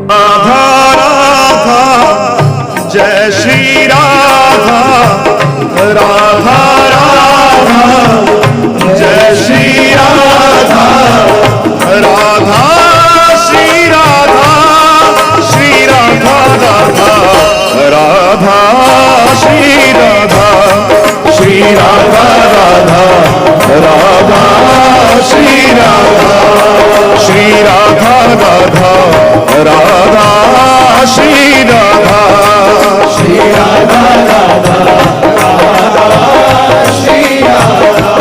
राधा जय श्री राधा, राधा राधा जय श्री राधा, राधा श्री राधा, श्री राधा राधा, राधा श्री राधा, श्री राधा राधा, राधा श्री राधा, श्री राधा राधा, राधा श्री राधा, श्री राधा राधा, राधा श्री राधा।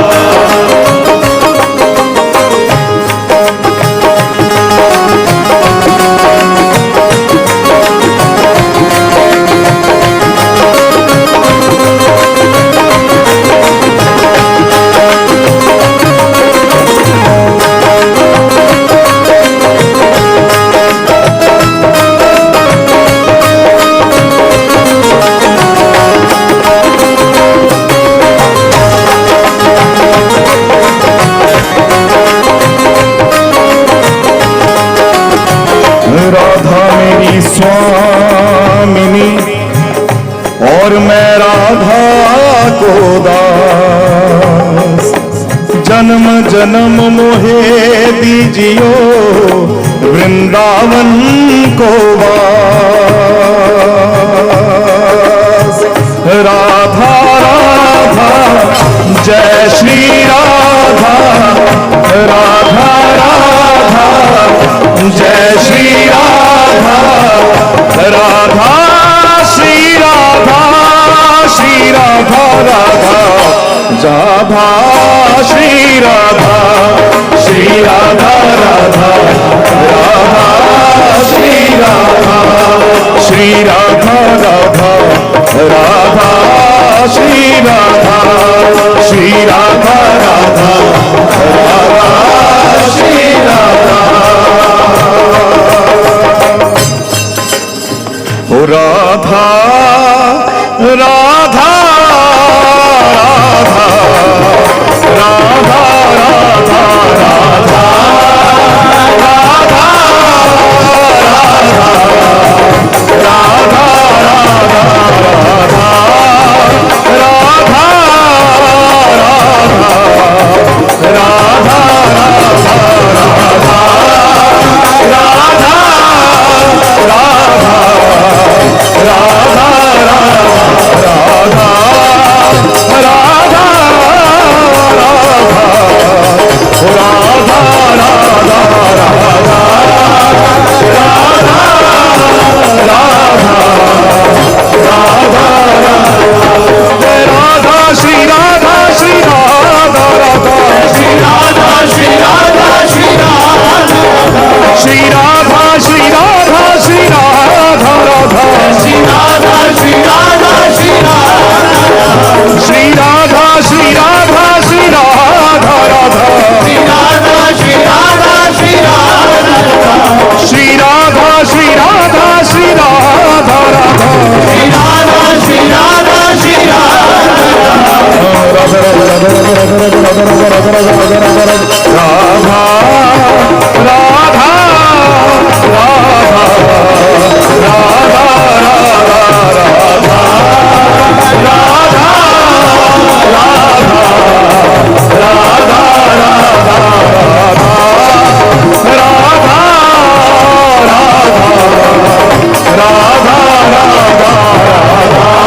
राधा मेरी स्वामिनी और मैं राधा को दास, जन्म जन्म मोहे दीजियो वृंदावन को वास। राधा राधा जय श्री राधा, राधा राधा जय श्री राधा, राधा श्री राधा, श्री राधा राधा, राधा श्री राधा, श्री राधा राधा, राधा श्री राधा, श्री राधा राधा, राधा श्री राधा, श्री राधा राधा, राधा श्री राधा। राधा